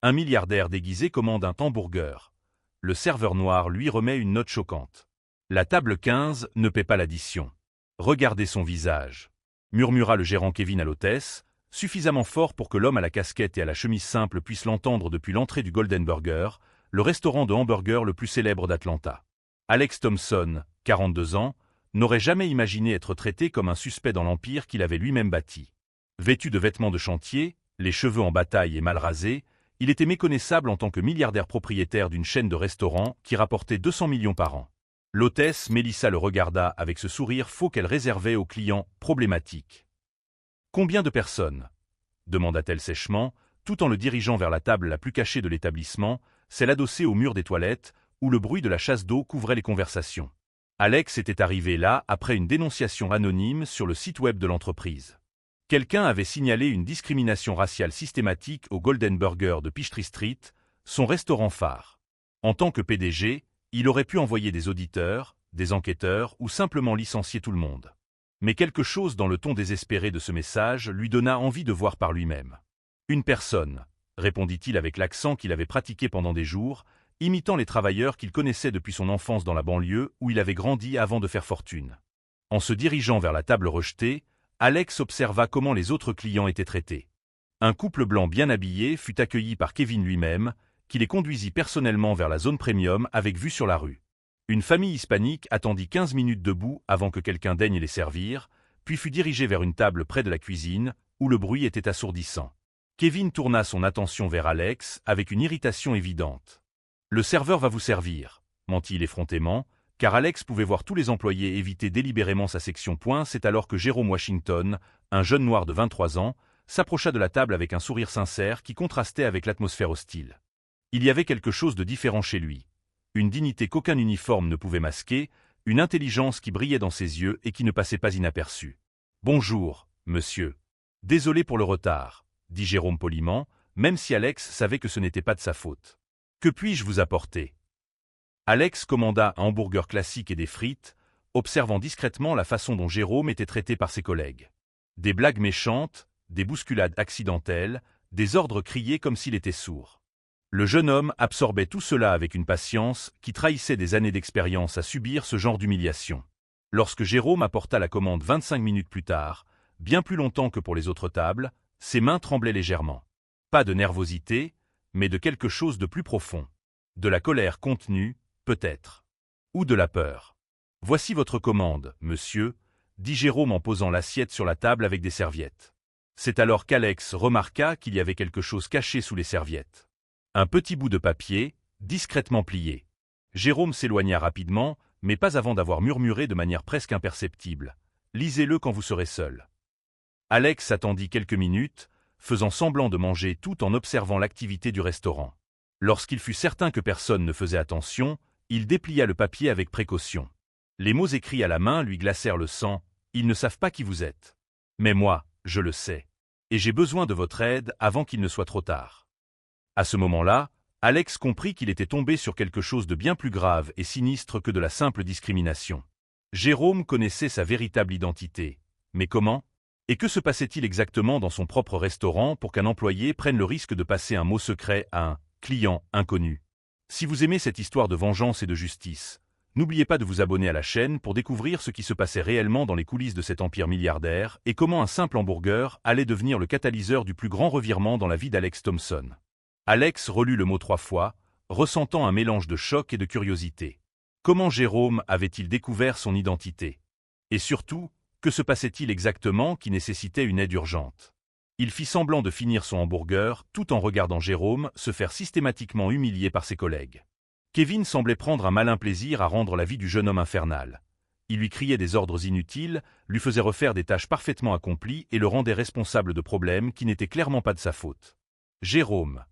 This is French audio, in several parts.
Un milliardaire déguisé commande un hamburger. Le serveur noir lui remet une note choquante. La table 15 ne paie pas l'addition. Regardez son visage, murmura le gérant Kevin à l'hôtesse, suffisamment fort pour que l'homme à la casquette et à la chemise simple puisse l'entendre depuis l'entrée du Golden Burger, le restaurant de hamburgers le plus célèbre d'Atlanta. Alex Thompson, 42 ans, n'aurait jamais imaginé être traité comme un suspect dans l'empire qu'il avait lui-même bâti. Vêtu de vêtements de chantier, les cheveux en bataille et mal rasés, il était méconnaissable en tant que milliardaire propriétaire d'une chaîne de restaurants qui rapportait 200 millions par an. L'hôtesse Mélissa le regarda avec ce sourire faux qu'elle réservait aux clients problématiques. « Combien de personnes ?» demanda-t-elle sèchement, tout en le dirigeant vers la table la plus cachée de l'établissement, celle adossée au mur des toilettes, où le bruit de la chasse d'eau couvrait les conversations. Alex était arrivé là après une dénonciation anonyme sur le site web de l'entreprise. Quelqu'un avait signalé une discrimination raciale systématique au Golden Burger de Peachtree Street, son restaurant phare. En tant que PDG, il aurait pu envoyer des auditeurs, des enquêteurs ou simplement licencier tout le monde. Mais quelque chose dans le ton désespéré de ce message lui donna envie de voir par lui-même. « Une personne », répondit-il avec l'accent qu'il avait pratiqué pendant des jours, imitant les travailleurs qu'il connaissait depuis son enfance dans la banlieue où il avait grandi avant de faire fortune. En se dirigeant vers la table rejetée, Alex observa comment les autres clients étaient traités. Un couple blanc bien habillé fut accueilli par Kevin lui-même, qui les conduisit personnellement vers la zone premium avec vue sur la rue. Une famille hispanique attendit 15 minutes debout avant que quelqu'un daigne les servir, puis fut dirigée vers une table près de la cuisine, où le bruit était assourdissant. Kevin tourna son attention vers Alex avec une irritation évidente. « Le serveur va vous servir », mentit-il effrontément, car Alex pouvait voir tous les employés éviter délibérément sa section. C'est alors que Jérôme Washington, un jeune noir de 23 ans, s'approcha de la table avec un sourire sincère qui contrastait avec l'atmosphère hostile. Il y avait quelque chose de différent chez lui. Une dignité qu'aucun uniforme ne pouvait masquer, une intelligence qui brillait dans ses yeux et qui ne passait pas inaperçue. « Bonjour, monsieur. Désolé pour le retard, » dit Jérôme poliment, même si Alex savait que ce n'était pas de sa faute. « Que puis-je vous apporter ?» Alex commanda un hamburger classique et des frites, observant discrètement la façon dont Jérôme était traité par ses collègues. Des blagues méchantes, des bousculades accidentelles, des ordres criés comme s'il était sourd. Le jeune homme absorbait tout cela avec une patience qui trahissait des années d'expérience à subir ce genre d'humiliation. Lorsque Jérôme apporta la commande 25 minutes plus tard, bien plus longtemps que pour les autres tables, ses mains tremblaient légèrement. Pas de nervosité, mais de quelque chose de plus profond. De la colère contenue, peut-être. Ou de la peur. « Voici votre commande, monsieur », dit Jérôme en posant l'assiette sur la table avec des serviettes. C'est alors qu'Alex remarqua qu'il y avait quelque chose caché sous les serviettes. Un petit bout de papier, discrètement plié. Jérôme s'éloigna rapidement, mais pas avant d'avoir murmuré de manière presque imperceptible. « Lisez-le quand vous serez seul. » Alex attendit quelques minutes, faisant semblant de manger tout en observant l'activité du restaurant. Lorsqu'il fut certain que personne ne faisait attention, il déplia le papier avec précaution. Les mots écrits à la main lui glacèrent le sang. « Ils ne savent pas qui vous êtes. Mais moi, je le sais. Et j'ai besoin de votre aide avant qu'il ne soit trop tard. » À ce moment-là, Alex comprit qu'il était tombé sur quelque chose de bien plus grave et sinistre que de la simple discrimination. Jérôme connaissait sa véritable identité. Mais comment ? Et que se passait-il exactement dans son propre restaurant pour qu'un employé prenne le risque de passer un mot secret à un client inconnu ? Si vous aimez cette histoire de vengeance et de justice, n'oubliez pas de vous abonner à la chaîne pour découvrir ce qui se passait réellement dans les coulisses de cet empire milliardaire et comment un simple hamburger allait devenir le catalyseur du plus grand revirement dans la vie d'Alex Thompson. Alex relut le mot 3 fois, ressentant un mélange de choc et de curiosité. Comment Jérôme avait-il découvert son identité? Et surtout, que se passait-il exactement qui nécessitait une aide urgente? Il fit semblant de finir son hamburger tout en regardant Jérôme se faire systématiquement humilier par ses collègues. Kevin semblait prendre un malin plaisir à rendre la vie du jeune homme infernale. Il lui criait des ordres inutiles, lui faisait refaire des tâches parfaitement accomplies et le rendait responsable de problèmes qui n'étaient clairement pas de sa faute. « Jérôme !»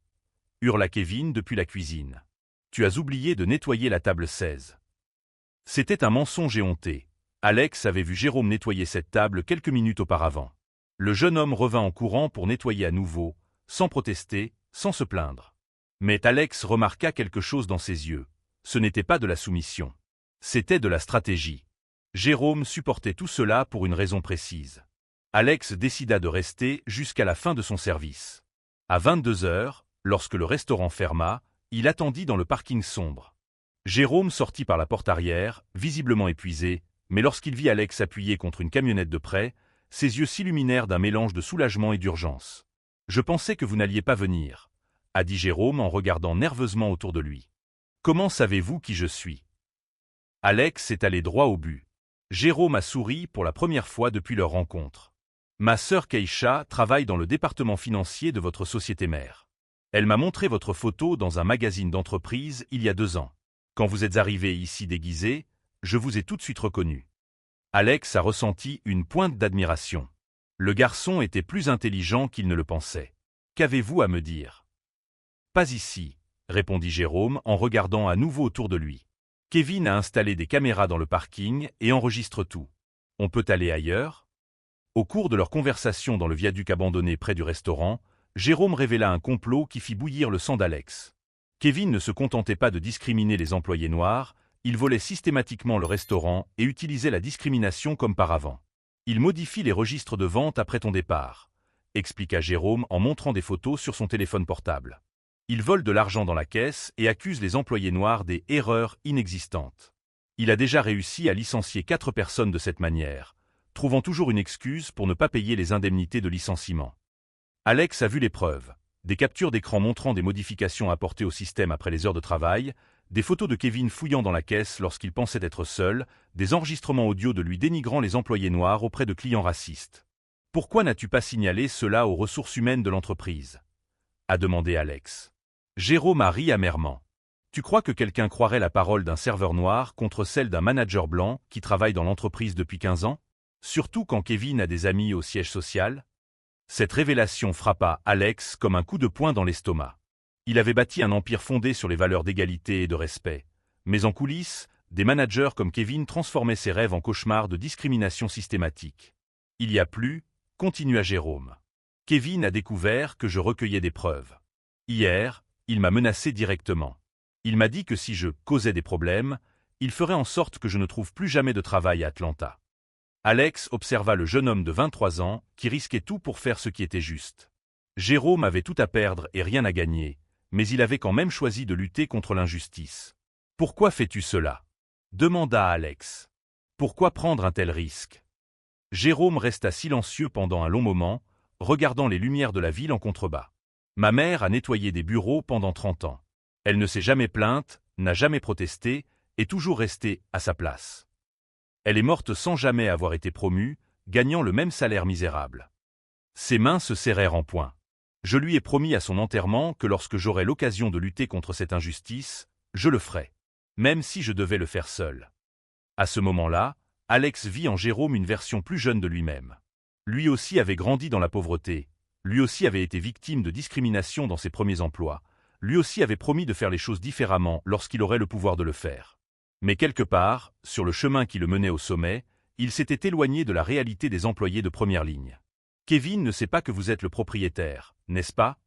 hurla Kevin depuis la cuisine. « Tu as oublié de nettoyer la table 16. » C'était un mensonge éhonté. Alex avait vu Jérôme nettoyer cette table quelques minutes auparavant. Le jeune homme revint en courant pour nettoyer à nouveau, sans protester, sans se plaindre. Mais Alex remarqua quelque chose dans ses yeux. Ce n'était pas de la soumission. C'était de la stratégie. Jérôme supportait tout cela pour une raison précise. Alex décida de rester jusqu'à la fin de son service. À 22 heures, Lorsque le restaurant ferma, il attendit dans le parking sombre. Jérôme sortit par la porte arrière, visiblement épuisé, mais lorsqu'il vit Alex appuyé contre une camionnette de près, ses yeux s'illuminèrent d'un mélange de soulagement et d'urgence. « Je pensais que vous n'alliez pas venir », a dit Jérôme en regardant nerveusement autour de lui. « Comment savez-vous qui je suis ?» Alex est allé droit au but. Jérôme a souri pour la première fois depuis leur rencontre. « Ma sœur Keisha travaille dans le département financier de votre société mère. Elle m'a montré votre photo dans un magazine d'entreprise il y a 2 ans. Quand vous êtes arrivé ici déguisé, je vous ai tout de suite reconnu. » Alex a ressenti une pointe d'admiration. Le garçon était plus intelligent qu'il ne le pensait. « Qu'avez-vous à me dire ?»« Pas ici, » répondit Jérôme en regardant à nouveau autour de lui. « Kevin a installé des caméras dans le parking et enregistre tout. On peut aller ailleurs ?» Au cours de leur conversation dans le viaduc abandonné près du restaurant, Jérôme révéla un complot qui fit bouillir le sang d'Alex. Kevin ne se contentait pas de discriminer les employés noirs, il volait systématiquement le restaurant et utilisait la discrimination comme paravent. « Il modifie les registres de vente après ton départ », expliqua Jérôme en montrant des photos sur son téléphone portable. « Il vole de l'argent dans la caisse et accuse les employés noirs des « erreurs inexistantes ». Il a déjà réussi à licencier 4 personnes de cette manière, trouvant toujours une excuse pour ne pas payer les indemnités de licenciement. Alex a vu les preuves. Des captures d'écran montrant des modifications apportées au système après les heures de travail, des photos de Kevin fouillant dans la caisse lorsqu'il pensait être seul, des enregistrements audio de lui dénigrant les employés noirs auprès de clients racistes. « Pourquoi n'as-tu pas signalé cela aux ressources humaines de l'entreprise ?» a demandé Alex. Jérôme a ri amèrement. « Tu crois que quelqu'un croirait la parole d'un serveur noir contre celle d'un manager blanc qui travaille dans l'entreprise depuis 15 ans? Surtout quand Kevin a des amis au siège social ?» Cette révélation frappa Alex comme un coup de poing dans l'estomac. Il avait bâti un empire fondé sur les valeurs d'égalité et de respect. Mais en coulisses, des managers comme Kevin transformaient ses rêves en cauchemars de discrimination systématique. « Il y a plus », continua Jérôme. « Kevin a découvert que je recueillais des preuves. Hier, il m'a menacé directement. Il m'a dit que si je causais des problèmes, il ferait en sorte que je ne trouve plus jamais de travail à Atlanta. » Alex observa le jeune homme de 23 ans qui risquait tout pour faire ce qui était juste. Jérôme avait tout à perdre et rien à gagner, mais il avait quand même choisi de lutter contre l'injustice. « Pourquoi fais-tu cela ?» demanda Alex. « Pourquoi prendre un tel risque ?» Jérôme resta silencieux pendant un long moment, regardant les lumières de la ville en contrebas. « Ma mère a nettoyé des bureaux pendant 30 ans. Elle ne s'est jamais plainte, n'a jamais protesté, est toujours restée à sa place. Elle est morte sans jamais avoir été promue, gagnant le même salaire misérable. » Ses mains se serrèrent en poing. « Je lui ai promis à son enterrement que lorsque j'aurai l'occasion de lutter contre cette injustice, je le ferai, même si je devais le faire seul. » À ce moment-là, Alex vit en Jérôme une version plus jeune de lui-même. Lui aussi avait grandi dans la pauvreté, lui aussi avait été victime de discrimination dans ses premiers emplois, lui aussi avait promis de faire les choses différemment lorsqu'il aurait le pouvoir de le faire. Mais quelque part, sur le chemin qui le menait au sommet, il s'était éloigné de la réalité des employés de première ligne. « Kevin ne sait pas que vous êtes le propriétaire, n'est-ce pas ?»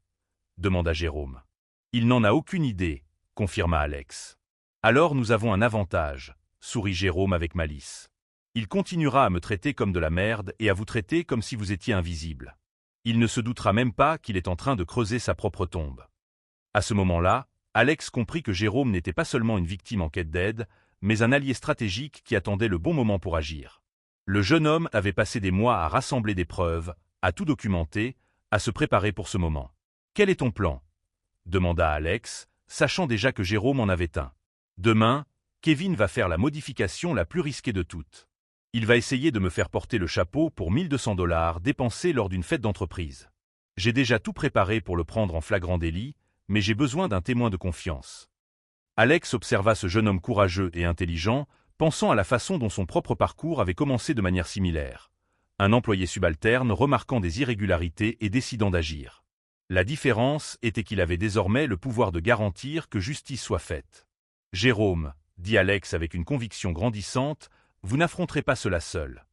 demanda Jérôme. « Il n'en a aucune idée, » confirma Alex. « Alors nous avons un avantage, » sourit Jérôme avec malice. « Il continuera à me traiter comme de la merde et à vous traiter comme si vous étiez invisible. Il ne se doutera même pas qu'il est en train de creuser sa propre tombe. » À ce moment-là, Alex comprit que Jérôme n'était pas seulement une victime en quête d'aide, mais un allié stratégique qui attendait le bon moment pour agir. Le jeune homme avait passé des mois à rassembler des preuves, à tout documenter, à se préparer pour ce moment. « Quel est ton plan ?» demanda Alex, sachant déjà que Jérôme en avait un. « Demain, Kevin va faire la modification la plus risquée de toutes. Il va essayer de me faire porter le chapeau pour 1 200 $ dépensés lors d'une fête d'entreprise. J'ai déjà tout préparé pour le prendre en flagrant délit, mais j'ai besoin d'un témoin de confiance. » Alex observa ce jeune homme courageux et intelligent, pensant à la façon dont son propre parcours avait commencé de manière similaire. Un employé subalterne remarquant des irrégularités et décidant d'agir. La différence était qu'il avait désormais le pouvoir de garantir que justice soit faite. « Jérôme, » dit Alex avec une conviction grandissante, « vous n'affronterez pas cela seul. »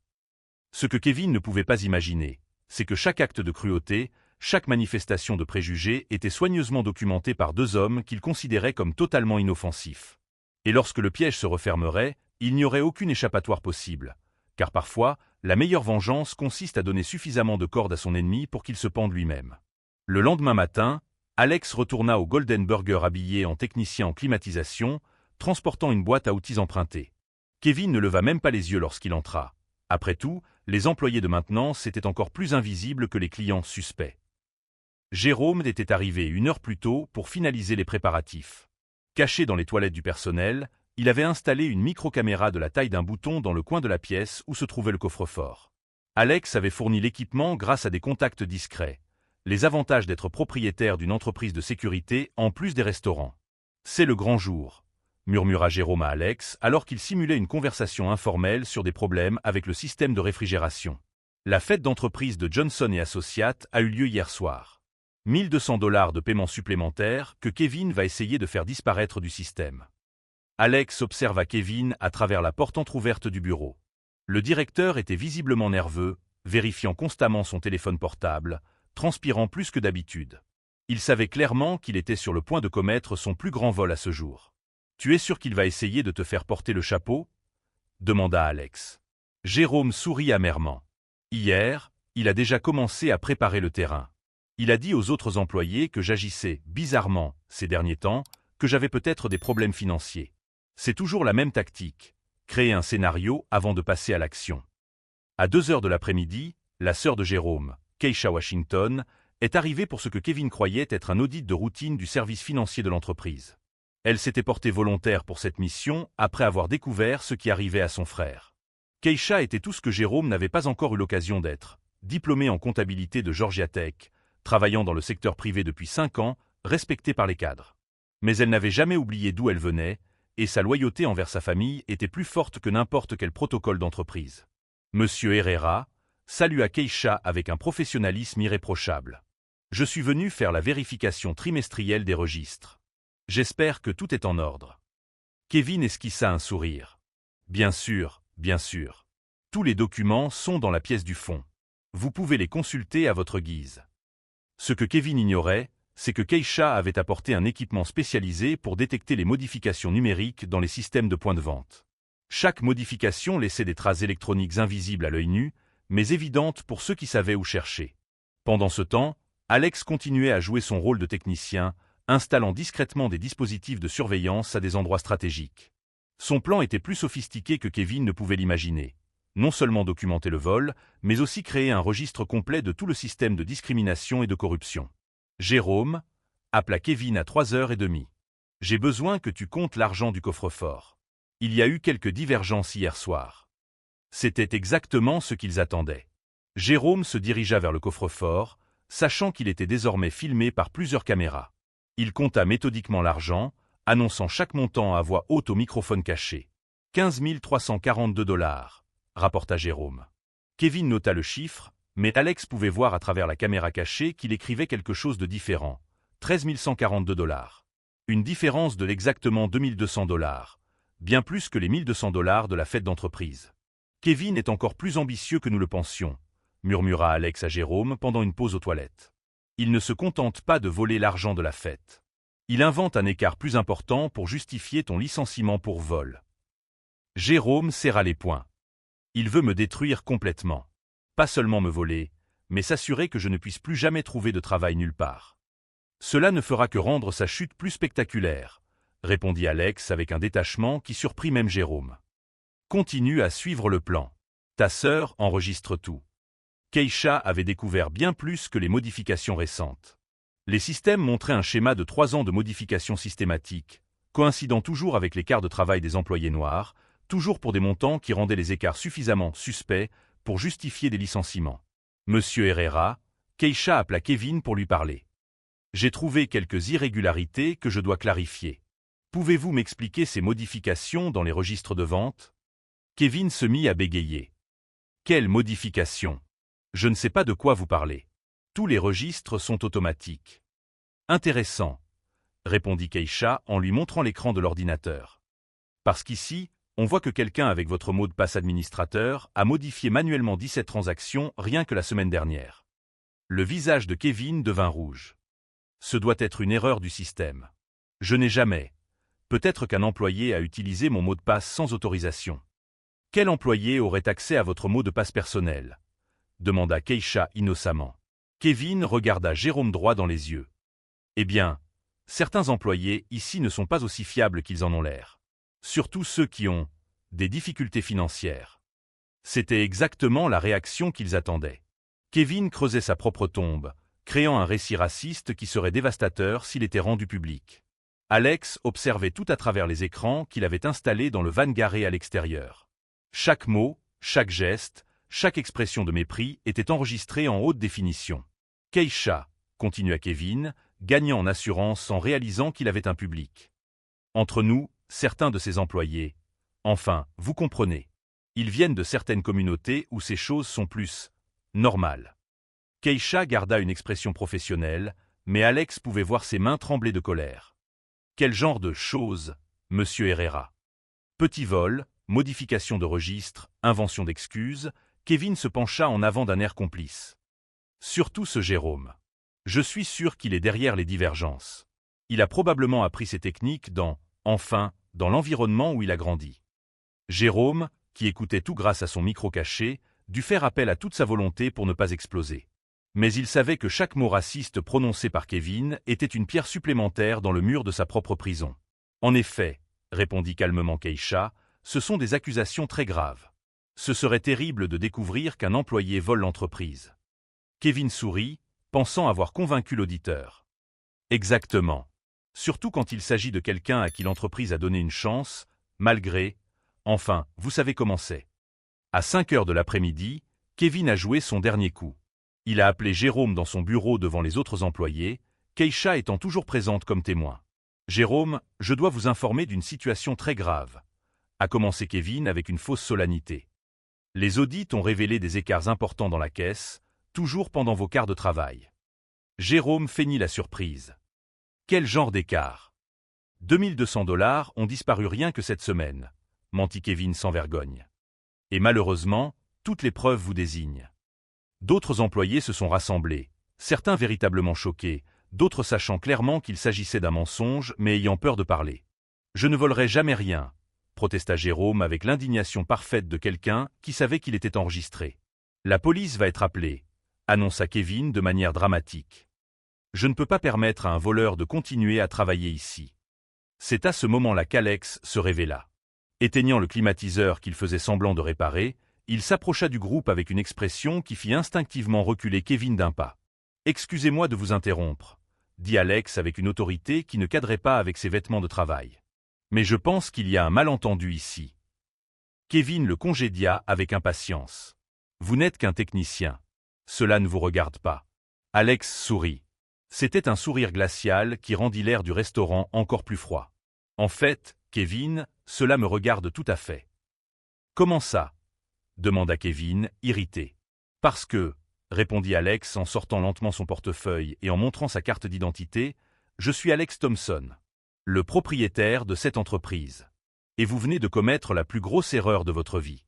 Ce que Kevin ne pouvait pas imaginer, c'est que chaque acte de cruauté, chaque manifestation de préjugés était soigneusement documentée par 2 hommes qu'il considérait comme totalement inoffensifs. Et lorsque le piège se refermerait, il n'y aurait aucune échappatoire possible, car parfois, la meilleure vengeance consiste à donner suffisamment de corde à son ennemi pour qu'il se pende lui-même. Le lendemain matin, Alex retourna au Golden Burger habillé en technicien en climatisation, transportant une boîte à outils empruntée. Kevin ne leva même pas les yeux lorsqu'il entra. Après tout, les employés de maintenance étaient encore plus invisibles que les clients suspects. Jérôme était arrivé 1 heure plus tôt pour finaliser les préparatifs. Caché dans les toilettes du personnel, il avait installé une micro-caméra de la taille d'un bouton dans le coin de la pièce où se trouvait le coffre-fort. Alex avait fourni l'équipement grâce à des contacts discrets. Les avantages d'être propriétaire d'une entreprise de sécurité en plus des restaurants. C'est le grand jour, murmura Jérôme à Alex alors qu'il simulait une conversation informelle sur des problèmes avec le système de réfrigération. La fête d'entreprise de Johnson & Associates a eu lieu hier soir. 1 200 $ de paiement supplémentaire que Kevin va essayer de faire disparaître du système. Alex observa Kevin à travers la porte entrouverte du bureau. Le directeur était visiblement nerveux, vérifiant constamment son téléphone portable, transpirant plus que d'habitude. Il savait clairement qu'il était sur le point de commettre son plus grand vol à ce jour. « Tu es sûr qu'il va essayer de te faire porter le chapeau ?» demanda Alex. Jérôme sourit amèrement. Hier, il a déjà commencé à préparer le terrain. Il a dit aux autres employés que j'agissais bizarrement ces derniers temps, que j'avais peut-être des problèmes financiers. C'est toujours la même tactique, créer un scénario avant de passer à l'action. À 2 heures de l'après-midi, la sœur de Jérôme, Keisha Washington, est arrivée pour ce que Kevin croyait être un audit de routine du service financier de l'entreprise. Elle s'était portée volontaire pour cette mission après avoir découvert ce qui arrivait à son frère. Keisha était tout ce que Jérôme n'avait pas encore eu l'occasion d'être, diplômée en comptabilité de Georgia Tech, travaillant dans le secteur privé depuis 5 ans, respectée par les cadres. Mais elle n'avait jamais oublié d'où elle venait, et sa loyauté envers sa famille était plus forte que n'importe quel protocole d'entreprise. Monsieur Herrera salua Keisha avec un professionnalisme irréprochable. « Je suis venu faire la vérification trimestrielle des registres. J'espère que tout est en ordre. » Kevin esquissa un sourire. « Bien sûr, bien sûr. Tous les documents sont dans la pièce du fond. Vous pouvez les consulter à votre guise. » Ce que Kevin ignorait, c'est que Keisha avait apporté un équipement spécialisé pour détecter les modifications numériques dans les systèmes de points de vente. Chaque modification laissait des traces électroniques invisibles à l'œil nu, mais évidentes pour ceux qui savaient où chercher. Pendant ce temps, Alex continuait à jouer son rôle de technicien, installant discrètement des dispositifs de surveillance à des endroits stratégiques. Son plan était plus sophistiqué que Kevin ne pouvait l'imaginer. Non seulement documenter le vol, mais aussi créer un registre complet de tout le système de discrimination et de corruption. Jérôme appela Kevin à 3h30. « J'ai besoin que tu comptes l'argent du coffre-fort. Il y a eu quelques divergences hier soir. » C'était exactement ce qu'ils attendaient. Jérôme se dirigea vers le coffre-fort, sachant qu'il était désormais filmé par plusieurs caméras. Il compta méthodiquement l'argent, annonçant chaque montant à voix haute au microphone caché. 15 342 $, rapporta Jérôme. Kevin nota le chiffre, mais Alex pouvait voir à travers la caméra cachée qu'il écrivait quelque chose de différent. 13 142 $. Une différence de l'exactement 2 200 $, bien plus que les 1 200 $ de la fête d'entreprise. Kevin est encore plus ambitieux que nous le pensions, murmura Alex à Jérôme pendant une pause aux toilettes. Il ne se contente pas de voler l'argent de la fête. Il invente un écart plus important pour justifier ton licenciement pour vol. Jérôme serra les poings. Il veut me détruire complètement. Pas seulement me voler, mais s'assurer que je ne puisse plus jamais trouver de travail nulle part. Cela ne fera que rendre sa chute plus spectaculaire, répondit Alex avec un détachement qui surprit même Jérôme. Continue à suivre le plan. Ta sœur enregistre tout. Keisha avait découvert bien plus que les modifications récentes. Les systèmes montraient un schéma de 3 ans de modifications systématiques, coïncidant toujours avec les quarts de travail des employés noirs, toujours pour des montants qui rendaient les écarts suffisamment suspects pour justifier des licenciements. Monsieur Herrera, Keisha appela Kevin pour lui parler. J'ai trouvé quelques irrégularités que je dois clarifier. Pouvez-vous m'expliquer ces modifications dans les registres de vente ? Kevin se mit à bégayer. Quelles modifications ? Je ne sais pas de quoi vous parlez. Tous les registres sont automatiques. Intéressant, répondit Keisha en lui montrant l'écran de l'ordinateur. Parce qu'ici, on voit que quelqu'un avec votre mot de passe administrateur a modifié manuellement 17 transactions rien que la semaine dernière. Le visage de Kevin devint rouge. Ce doit être une erreur du système. Je n'ai jamais. Peut-être qu'un employé a utilisé mon mot de passe sans autorisation. Quel employé aurait accès à votre mot de passe personnel ? Demanda Keisha innocemment. Kevin regarda Jérôme droit dans les yeux. Eh bien, certains employés ici ne sont pas aussi fiables qu'ils en ont l'air. Surtout ceux qui ont des difficultés financières. C'était exactement la réaction qu'ils attendaient. Kevin creusait sa propre tombe, créant un récit raciste qui serait dévastateur s'il était rendu public. Alex observait tout à travers les écrans qu'il avait installés dans le van garé à l'extérieur. Chaque mot, chaque geste, chaque expression de mépris était enregistré en haute définition. « Keisha », continua Kevin, gagnant en assurance en réalisant qu'il avait un public. Entre nous, certains de ses employés, enfin, vous comprenez. Ils viennent de certaines communautés où ces choses sont plus normales. Keisha garda une expression professionnelle, mais Alex pouvait voir ses mains trembler de colère. Quel genre de choses, monsieur Herrera? Petit vol, modification de registre, invention d'excuses, Kevin se pencha en avant d'un air complice. Surtout ce Jérôme. Je suis sûr qu'il est derrière les divergences. Il a probablement appris ces techniques dans l'environnement où il a grandi. Jérôme, qui écoutait tout grâce à son micro caché, dut faire appel à toute sa volonté pour ne pas exploser. Mais il savait que chaque mot raciste prononcé par Kevin était une pierre supplémentaire dans le mur de sa propre prison. En effet, répondit calmement Keisha, ce sont des accusations très graves. Ce serait terrible de découvrir qu'un employé vole l'entreprise. Kevin sourit, pensant avoir convaincu l'auditeur. Exactement. Surtout quand il s'agit de quelqu'un à qui l'entreprise a donné une chance, malgré... Enfin, vous savez comment c'est. À 5 heures de l'après-midi, Kevin a joué son dernier coup. Il a appelé Jérôme dans son bureau devant les autres employés, Keisha étant toujours présente comme témoin. « Jérôme, je dois vous informer d'une situation très grave », a commencé Kevin avec une fausse solennité. Les audits ont révélé des écarts importants dans la caisse, toujours pendant vos quarts de travail. Jérôme feignit la surprise. Quel genre d'écart? 2200 $ ont disparu rien que cette semaine, mentit Kevin sans vergogne. Et malheureusement, toutes les preuves vous désignent. D'autres employés se sont rassemblés, certains véritablement choqués, d'autres sachant clairement qu'il s'agissait d'un mensonge mais ayant peur de parler. « Je ne volerai jamais rien », protesta Jérôme avec l'indignation parfaite de quelqu'un qui savait qu'il était enregistré. « La police va être appelée », annonça Kevin de manière dramatique. « Je ne peux pas permettre à un voleur de continuer à travailler ici. » C'est à ce moment-là qu'Alex se révéla. Éteignant le climatiseur qu'il faisait semblant de réparer, il s'approcha du groupe avec une expression qui fit instinctivement reculer Kevin d'un pas. « Excusez-moi de vous interrompre », dit Alex avec une autorité qui ne cadrait pas avec ses vêtements de travail. « Mais je pense qu'il y a un malentendu ici. » Kevin le congédia avec impatience. « Vous n'êtes qu'un technicien. Cela ne vous regarde pas. » Alex sourit. C'était un sourire glacial qui rendit l'air du restaurant encore plus froid. « En fait, Kevin, cela me regarde tout à fait. »« Comment ça ?» demanda Kevin, irrité. « Parce que, » répondit Alex en sortant lentement son portefeuille et en montrant sa carte d'identité, « je suis Alex Thompson, le propriétaire de cette entreprise. Et vous venez de commettre la plus grosse erreur de votre vie. »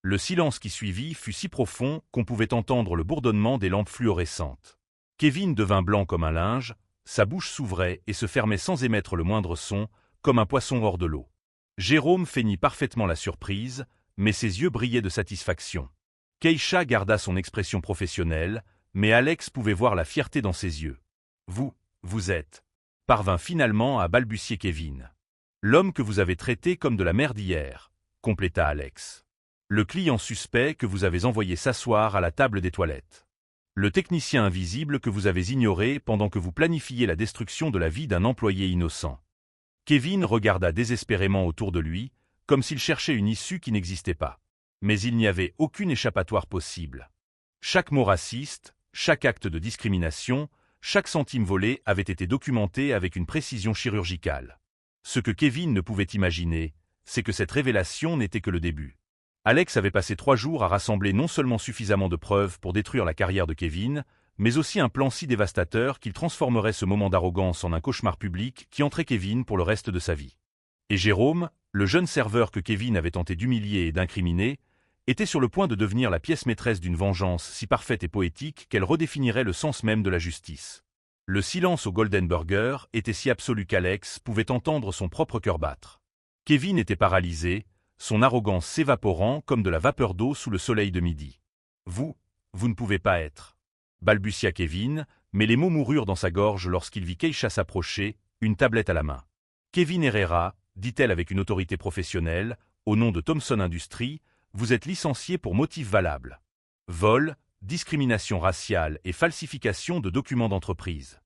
Le silence qui suivit fut si profond qu'on pouvait entendre le bourdonnement des lampes fluorescentes. Kevin devint blanc comme un linge, sa bouche s'ouvrait et se fermait sans émettre le moindre son, comme un poisson hors de l'eau. Jérôme feignit parfaitement la surprise, mais ses yeux brillaient de satisfaction. Keisha garda son expression professionnelle, mais Alex pouvait voir la fierté dans ses yeux. « Vous êtes » parvint finalement à balbutier Kevin. « L'homme que vous avez traité comme de la merde hier » compléta Alex. « Le client suspect que vous avez envoyé s'asseoir à la table des toilettes. Le technicien invisible que vous avez ignoré pendant que vous planifiez la destruction de la vie d'un employé innocent. » Kevin regarda désespérément autour de lui, comme s'il cherchait une issue qui n'existait pas. Mais il n'y avait aucune échappatoire possible. Chaque mot raciste, chaque acte de discrimination, chaque centime volé avait été documenté avec une précision chirurgicale. Ce que Kevin ne pouvait imaginer, c'est que cette révélation n'était que le début. Alex avait passé 3 jours à rassembler non seulement suffisamment de preuves pour détruire la carrière de Kevin, mais aussi un plan si dévastateur qu'il transformerait ce moment d'arrogance en un cauchemar public qui hanterait Kevin pour le reste de sa vie. Et Jérôme, le jeune serveur que Kevin avait tenté d'humilier et d'incriminer, était sur le point de devenir la pièce maîtresse d'une vengeance si parfaite et poétique qu'elle redéfinirait le sens même de la justice. Le silence au Golden Burger était si absolu qu'Alex pouvait entendre son propre cœur battre. Kevin était paralysé, son arrogance s'évaporant comme de la vapeur d'eau sous le soleil de midi. « Vous ne pouvez pas être » balbutia Kevin, Mais les mots moururent dans sa gorge lorsqu'il vit Keisha s'approcher, une tablette à la main. « Kevin Herrera, dit-elle avec une autorité professionnelle, au nom de Thomson Industries, vous êtes licencié pour motif valable. Vol, discrimination raciale et falsification de documents d'entreprise. »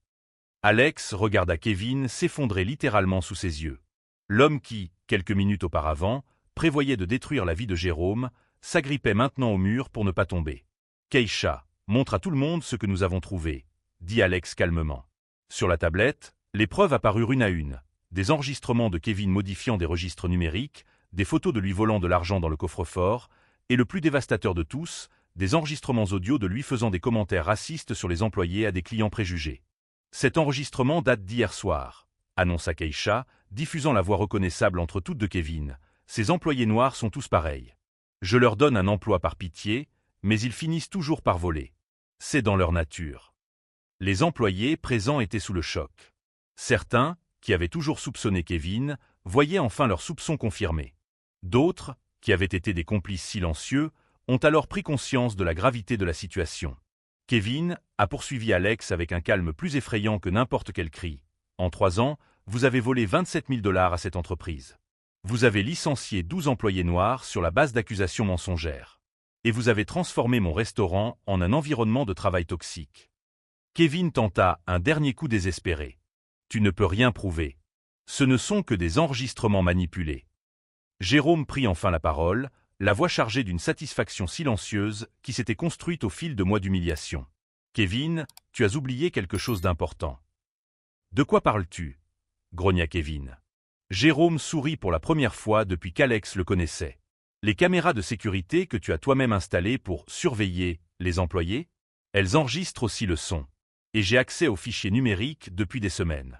Alex regarda Kevin s'effondrer littéralement sous ses yeux. L'homme qui, quelques minutes auparavant, prévoyait de détruire la vie de Jérôme, s'agrippait maintenant au mur pour ne pas tomber. « Keisha, montre à tout le monde ce que nous avons trouvé, » dit Alex calmement. Sur la tablette, les preuves apparurent une à une. Des enregistrements de Kevin modifiant des registres numériques, des photos de lui volant de l'argent dans le coffre-fort, et le plus dévastateur de tous, des enregistrements audio de lui faisant des commentaires racistes sur les employés à des clients préjugés. Cet enregistrement date d'hier soir, annonça Keisha, diffusant la voix reconnaissable entre toutes de Kevin. Ces employés noirs sont tous pareils. Je leur donne un emploi par pitié, mais ils finissent toujours par voler. C'est dans leur nature. Les employés présents étaient sous le choc. Certains, qui avaient toujours soupçonné Kevin, voyaient enfin leurs soupçons confirmés. D'autres, qui avaient été des complices silencieux, ont alors pris conscience de la gravité de la situation. Kevin a poursuivi Alex avec un calme plus effrayant que n'importe quel cri. En 3 ans, vous avez volé 27 000 $ à cette entreprise. Vous avez licencié 12 employés noirs sur la base d'accusations mensongères. Et vous avez transformé mon restaurant en un environnement de travail toxique. Kevin tenta un dernier coup désespéré. Tu ne peux rien prouver. Ce ne sont que des enregistrements manipulés. Jérôme prit enfin la parole, la voix chargée d'une satisfaction silencieuse qui s'était construite au fil de mois d'humiliation. Kevin, tu as oublié quelque chose d'important. De quoi parles-tu? Grogna Kevin. Jérôme sourit pour la première fois depuis qu'Alex le connaissait. Les caméras de sécurité que tu as toi-même installées pour surveiller les employés, elles enregistrent aussi le son. Et j'ai accès aux fichiers numériques depuis des semaines.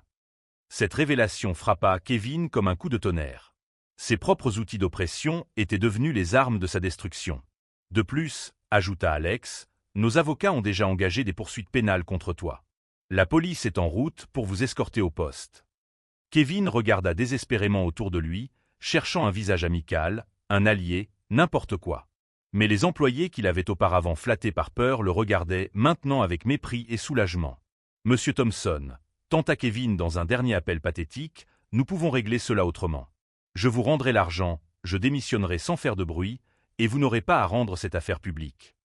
Cette révélation frappa Kevin comme un coup de tonnerre. Ses propres outils d'oppression étaient devenus les armes de sa destruction. De plus, ajouta Alex, nos avocats ont déjà engagé des poursuites pénales contre toi. La police est en route pour vous escorter au poste. Kevin regarda désespérément autour de lui, cherchant un visage amical, un allié, n'importe quoi. Mais les employés qu'il avait auparavant flattés par peur le regardaient maintenant avec mépris et soulagement. « Monsieur Thomson, tenta Kevin dans un dernier appel pathétique, nous pouvons régler cela autrement. Je vous rendrai l'argent, je démissionnerai sans faire de bruit, et vous n'aurez pas à rendre cette affaire publique. »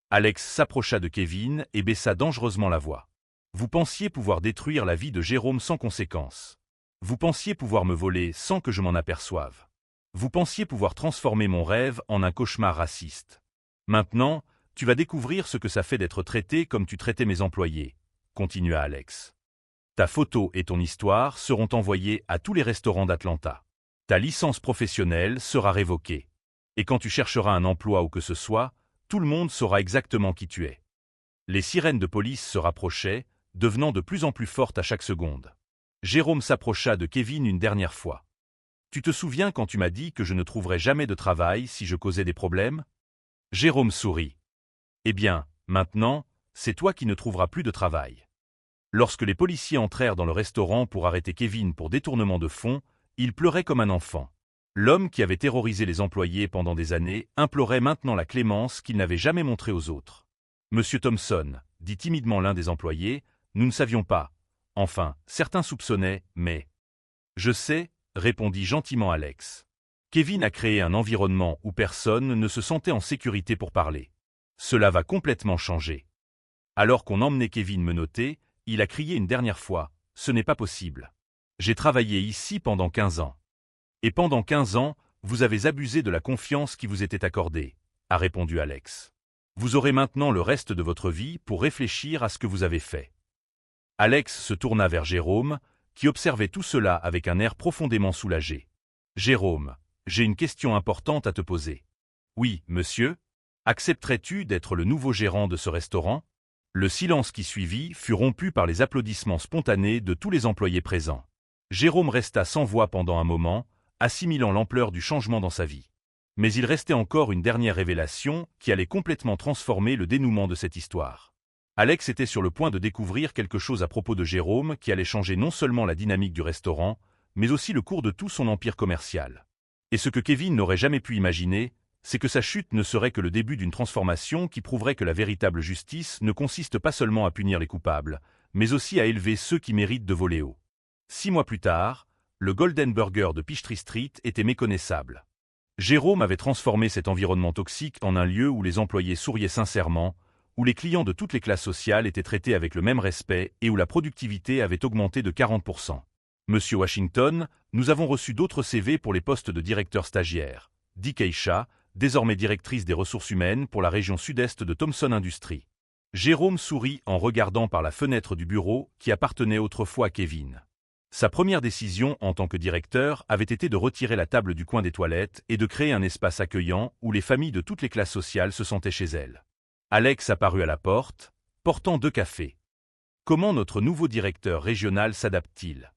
Alex s'approcha de Kevin et baissa dangereusement la voix. « Vous pensiez pouvoir détruire la vie de Jérôme sans conséquence. Vous pensiez pouvoir me voler sans que je m'en aperçoive. Vous pensiez pouvoir transformer mon rêve en un cauchemar raciste. Maintenant, tu vas découvrir ce que ça fait d'être traité comme tu traitais mes employés, » continua Alex. « Ta photo et ton histoire seront envoyées à tous les restaurants d'Atlanta. Ta licence professionnelle sera révoquée. Et quand tu chercheras un emploi ou que ce soit, tout le monde saura exactement qui tu es. » Les sirènes de police se rapprochaient, devenant de plus en plus fortes à chaque seconde. Jérôme s'approcha de Kevin une dernière fois. « Tu te souviens quand tu m'as dit que je ne trouverais jamais de travail si je causais des problèmes ?» Jérôme sourit. « Eh bien, maintenant, c'est toi qui ne trouveras plus de travail. » Lorsque les policiers entrèrent dans le restaurant pour arrêter Kevin pour détournement de fonds, il pleurait comme un enfant. L'homme qui avait terrorisé les employés pendant des années implorait maintenant la clémence qu'il n'avait jamais montrée aux autres. « Monsieur Thomson, » dit timidement l'un des employés, « nous ne savions pas. Enfin, certains soupçonnaient, mais… » « Je sais, » répondit gentiment Alex. Kevin a créé un environnement où personne ne se sentait en sécurité pour parler. Cela va complètement changer. Alors qu'on emmenait Kevin menotté, il a crié une dernière fois, « Ce n'est pas possible. J'ai travaillé ici pendant 15 ans. » « Et pendant 15 ans, vous avez abusé de la confiance qui vous était accordée, » a répondu Alex. « Vous aurez maintenant le reste de votre vie pour réfléchir à ce que vous avez fait. » Alex se tourna vers Jérôme, qui observait tout cela avec un air profondément soulagé. « Jérôme, j'ai une question importante à te poser. »« Oui, monsieur. Accepterais-tu d'être le nouveau gérant de ce restaurant ?» Le silence qui suivit fut rompu par les applaudissements spontanés de tous les employés présents. Jérôme resta sans voix pendant un moment, assimilant l'ampleur du changement dans sa vie. Mais il restait encore une dernière révélation qui allait complètement transformer le dénouement de cette histoire. Alex était sur le point de découvrir quelque chose à propos de Jérôme qui allait changer non seulement la dynamique du restaurant, mais aussi le cours de tout son empire commercial. Et ce que Kevin n'aurait jamais pu imaginer, c'est que sa chute ne serait que le début d'une transformation qui prouverait que la véritable justice ne consiste pas seulement à punir les coupables, mais aussi à élever ceux qui méritent de voler haut. 6 mois plus tard, le Golden Burger de Peachtree Street était méconnaissable. Jérôme avait transformé cet environnement toxique en un lieu où les employés souriaient sincèrement, où les clients de toutes les classes sociales étaient traités avec le même respect et où la productivité avait augmenté de 40%. Monsieur Washington, nous avons reçu d'autres CV pour les postes de directeur stagiaire. Dit Keisha, désormais directrice des ressources humaines pour la région sud-est de Thomson Industries. Jérôme sourit en regardant par la fenêtre du bureau qui appartenait autrefois à Kevin. Sa première décision en tant que directeur avait été de retirer la table du coin des toilettes et de créer un espace accueillant où les familles de toutes les classes sociales se sentaient chez elles. Alex apparut à la porte, portant 2 cafés. Comment notre nouveau directeur régional s'adapte-t-il?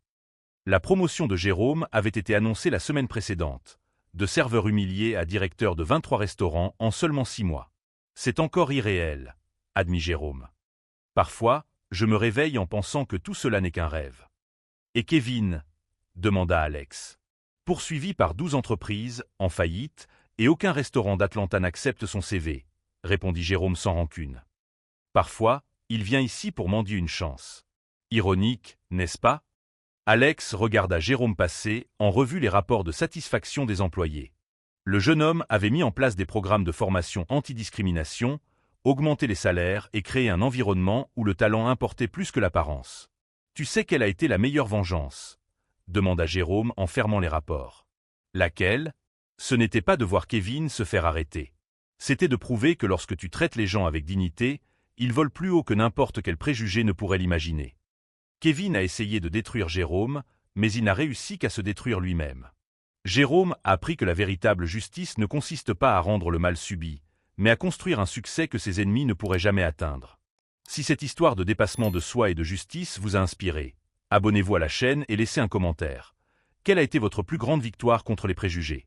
La promotion de Jérôme avait été annoncée la semaine précédente, de serveur humilié à directeur de 23 restaurants en seulement 6 mois. C'est encore irréel, admit Jérôme. Parfois, je me réveille en pensant que tout cela n'est qu'un rêve. Et Kevin? Demanda Alex. Poursuivi par 12 entreprises, en faillite, et aucun restaurant d'Atlanta n'accepte son CV, répondit Jérôme sans rancune. Parfois, il vient ici pour mendier une chance. Ironique, n'est-ce pas? Alex regarda Jérôme passer en revue les rapports de satisfaction des employés. Le jeune homme avait mis en place des programmes de formation anti-discrimination, augmenté les salaires et créé un environnement où le talent importait plus que l'apparence. Tu sais quelle a été la meilleure vengeance? Demanda Jérôme en fermant les rapports. Laquelle? Ce n'était pas de voir Kevin se faire arrêter. C'était de prouver que lorsque tu traites les gens avec dignité, ils volent plus haut que n'importe quel préjugé ne pourrait l'imaginer. Kevin a essayé de détruire Jérôme, mais il n'a réussi qu'à se détruire lui-même. Jérôme a appris que la véritable justice ne consiste pas à rendre le mal subi, mais à construire un succès que ses ennemis ne pourraient jamais atteindre. Si cette histoire de dépassement de soi et de justice vous a inspiré, abonnez-vous à la chaîne et laissez un commentaire. Quelle a été votre plus grande victoire contre les préjugés?